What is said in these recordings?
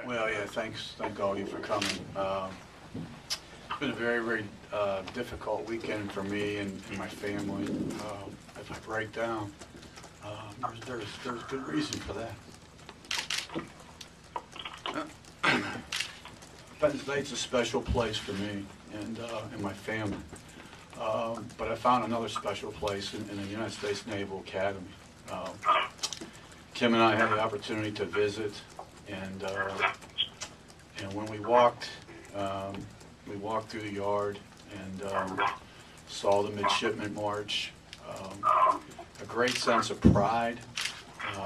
Well, yeah, thank all of you for coming. It's been a very, very difficult weekend for me and my family. If I break down, there's good reason for that. Penn State's a special place for me and my family. But I found another special place in the United States Naval Academy. Kim and I had the opportunity to visit, and when we walked through the yard and saw the midshipman march. A great sense of pride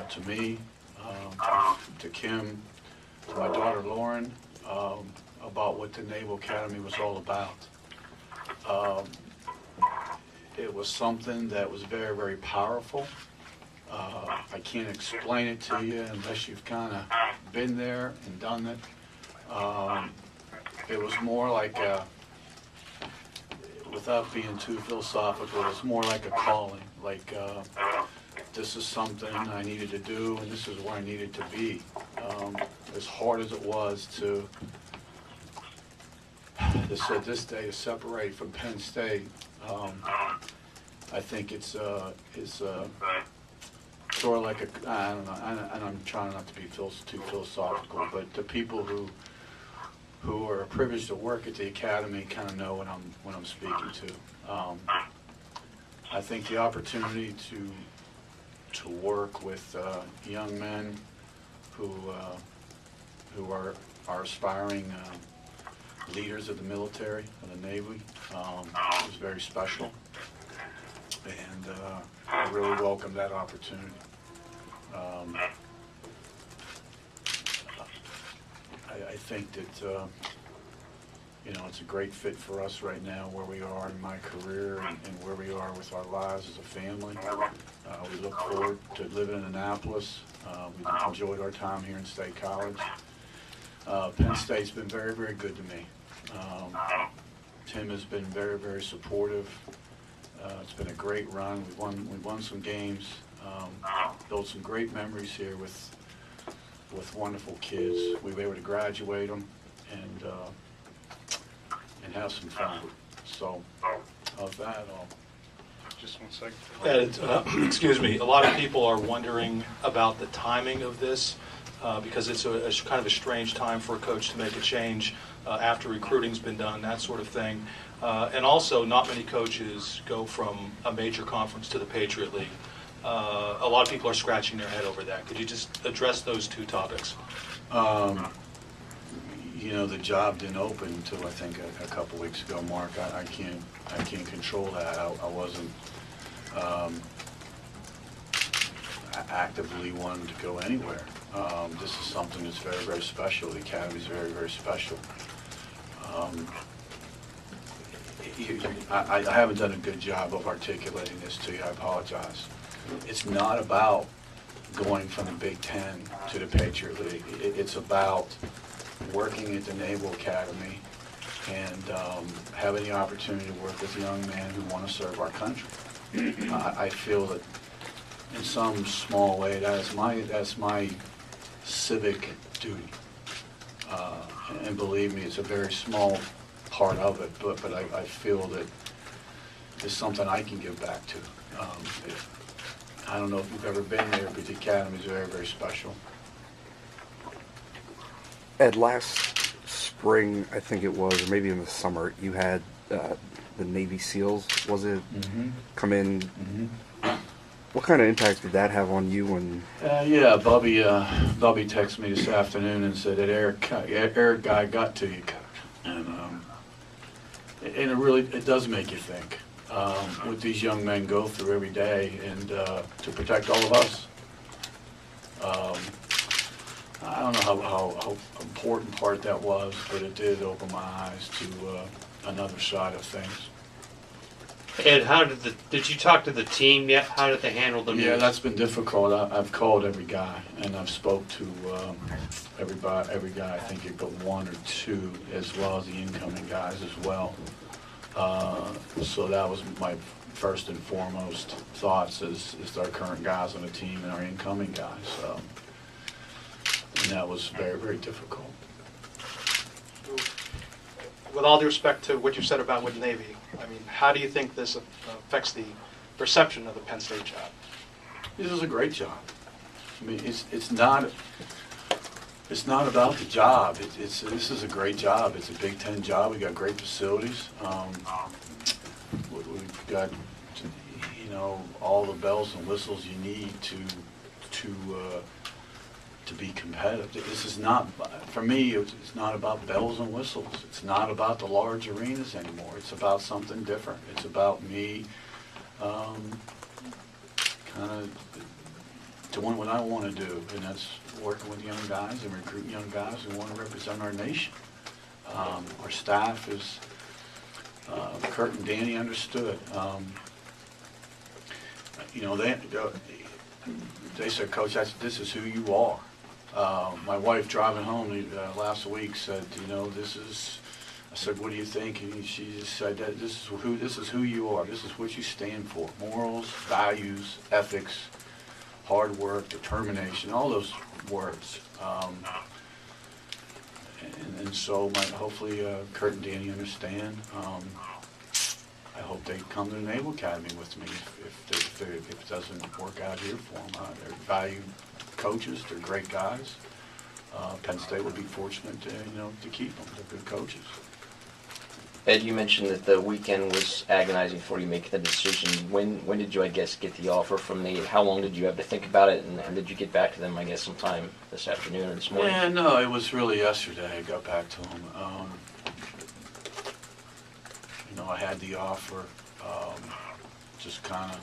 to me, to Kim, to my daughter Lauren, about what the Naval Academy was all about. It was something that was very, very powerful. I can't explain it to you unless you've kind of been there and done it. It was more like without being too philosophical, it was more like a calling, like this is something I needed to do and this is where I needed to be. As hard as it was to this day to separate from Penn State, I think it's sort of like a, I don't know, and I'm trying not to be too philosophical, but the people who are privileged to work at the academy kind of know what I'm speaking to. I think the opportunity to work with young men who are aspiring leaders of the military, of the Navy, is very special, and I really welcome that opportunity. I think that it's a great fit for us right now where we are in my career and where we are with our lives as a family. We look forward to living in Annapolis. We've enjoyed our time here in State College. Penn State's been very, very good to me. Tim has been very, very supportive. It's been a great run. We've won some games. Built some great memories here with wonderful kids. We were able to graduate them and have some fun. So, of that, Just 1 second. Ed, excuse me. A lot of people are wondering about the timing of this because it's a kind of a strange time for a coach to make a change after recruiting's been done, that sort of thing. And also, not many coaches go from a major conference to the Patriot League. A lot of people are scratching their head over that. Could you just address those two topics? The job didn't open until I think a couple weeks ago, Mark. I can't control that. I wasn't actively wanting to go anywhere. This is something that's very, very special. The academy is very, very special. I haven't done a good job of articulating this to you. I apologize. It's not about going from the Big Ten to the Patriot League. It's about working at the Naval Academy and having the opportunity to work with young men who want to serve our country. I feel that in some small way that's my civic duty. And believe me, it's a very small part of it, but I feel that it's something I can give back to. I don't know if you've ever been there, but the academy is very, very special. Ed, last spring, I think it was, or maybe in the summer, you had the Navy SEALs, was it, come in? Mm-hmm. What kind of impact did that have on you? And yeah, Bubby texted me this afternoon and said that Eric guy got to you, and it does make you think. What these young men go through every day, and to protect all of us. I don't know how important part that was, but it did open my eyes to another side of things. Ed, did you talk to the team yet? How did they handle the news? Yeah, that's been difficult. I've called every guy, and I've spoke to every guy. I think but one or two, as well as the incoming guys as well. So that was my first and foremost thoughts is our current guys on the team and our incoming guys. And that was very, very difficult. With all due respect to what you said about with Navy, I mean, how do you think this affects the perception of the Penn State job? This is a great job. I mean, it's not about the job. This is a great job. It's a Big Ten job. We got great facilities. We've got, you know, all the bells and whistles you need to be competitive. This is not, for me, it's not about bells and whistles. It's not about the large arenas anymore. It's about something different. It's about me kind of doing what I want to do, and that's working with young guys and recruiting young guys who want to represent our nation. Our staff is, Kurt and Danny understood. You know, they said, Coach, this is who you are. My wife driving home last week said, you know, I said, what do you think? And she just said that this is who you are. This is what you stand for. Morals, values, ethics, hard work, determination, all those words. And so hopefully Kurt and Danny understand. I hope they come to the Naval Academy with me if it doesn't work out here for them. They're valued coaches. They're great guys. Penn State will be fortunate to keep them. They're good coaches. Ed, you mentioned that the weekend was agonizing for you making the decision. When did you, I guess, get the offer from Nate? How long did you have to think about it, and did you get back to them, I guess, sometime this afternoon or this morning? Yeah, no, it was really yesterday I got back to them. You know, I had the offer, just kind of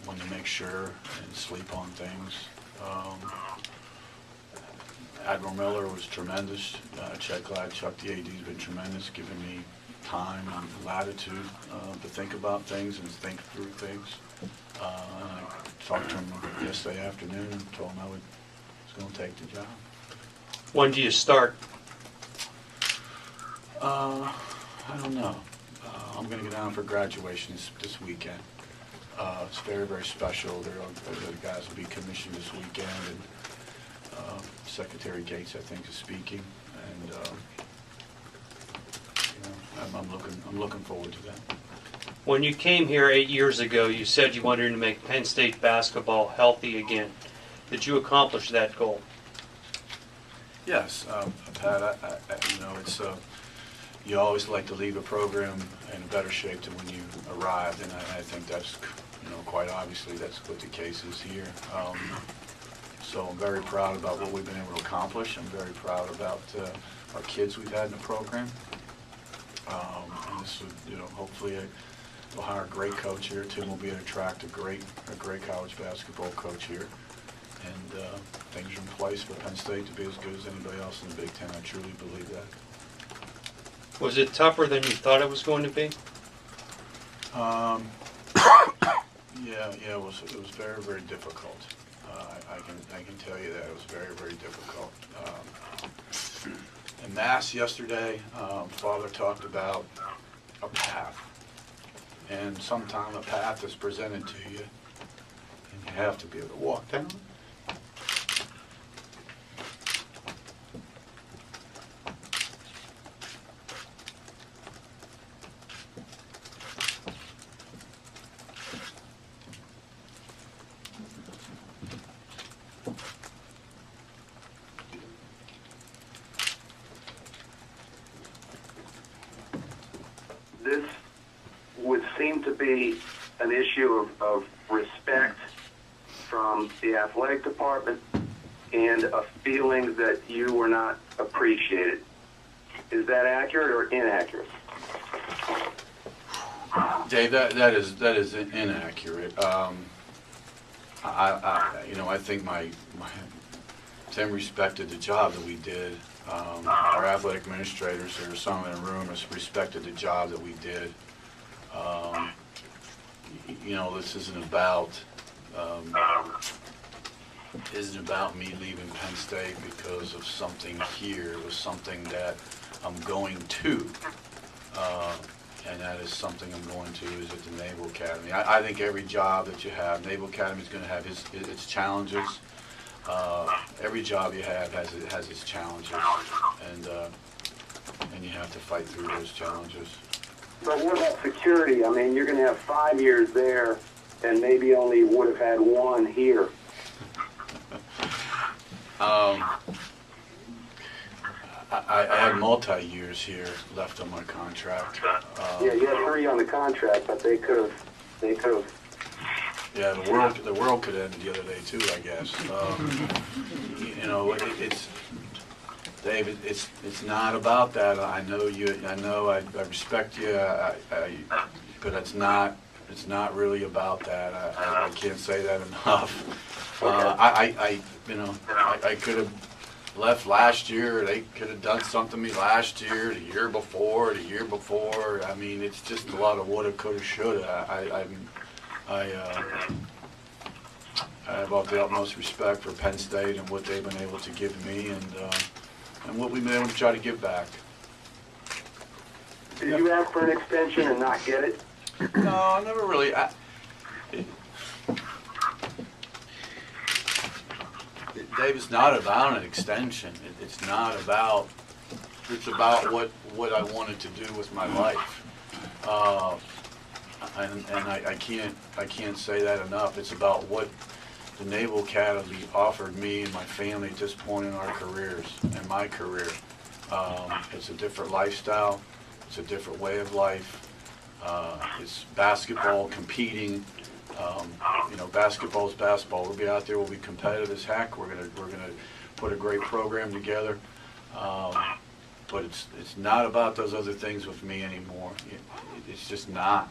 wanted to make sure and sleep on things. Admiral Miller was tremendous. Chuck the AD's been tremendous, giving me time and latitude to think about things and think through things. I talked to him yesterday afternoon and told him I was going to take the job. When do you start? I don't know. I'm going to get down for graduation this weekend. It's very, very special. The guys will be commissioned this weekend, and Secretary Gates, I think, is speaking, and I'm looking forward to that. When you came here 8 years ago, you said you wanted to make Penn State basketball healthy again. Did you accomplish that goal? Yes, Pat. It's you always like to leave a program in a better shape than when you arrived, and I think that's, quite obviously that's what the case is here. So I'm very proud about what we've been able to accomplish. I'm very proud about our kids we've had in the program. And this would, hopefully we'll hire a great coach here. Tim will be able to attract a great college basketball coach here. And things are in place for Penn State to be as good as anybody else in the Big Ten. I truly believe that. Was it tougher than you thought it was going to be? Yeah, it was very, very difficult. I can tell you that it was very, very difficult. In Mass yesterday, Father talked about a path, and sometimes a path is presented to you, and you have to be able to walk down it. This would seem to be an issue of respect from the athletic department and a feeling that you were not appreciated. Is that accurate or inaccurate? Dave, that is inaccurate. I think Tim respected the job that we did. Our athletic administrators, there are some in the room, has respected the job that we did. This isn't about me leaving Penn State because of something here. It was something that I'm going to, and that is something I'm going to is at the Naval Academy. I think every job that you have, Naval Academy is going to have its challenges. every job you have has its challenges, and you have to fight through those challenges. But what about security? I mean, you're going to have 5 years there, and maybe only would have had 1 here. I had multi-years here left on my contract. Yeah, you had 3 on the contract, but they could have. Yeah, the world could end the other day too, I guess. You know, it's David. It's not about that. I know you. I know. I respect you. But it's not really about that. I can't say that enough. I could have left last year. They could have done something to me last year, the year before. I mean, it's just a lot of woulda, coulda, shoulda. I have all the utmost respect for Penn State and what they've been able to give me, and what we've been able to try to give back. Did you ask for an extension and not get it? No, I never really. Dave, it's not about an extension. It's not about. It's about what I wanted to do with my life. And I can't say that enough. It's about what the Naval Academy offered me and my family at this point in our careers, and my career. It's a different lifestyle. It's a different way of life. It's basketball, competing. Basketball is basketball. We'll be out there. We'll be competitive as heck. We're gonna put a great program together. But it's not about those other things with me anymore. It's just not.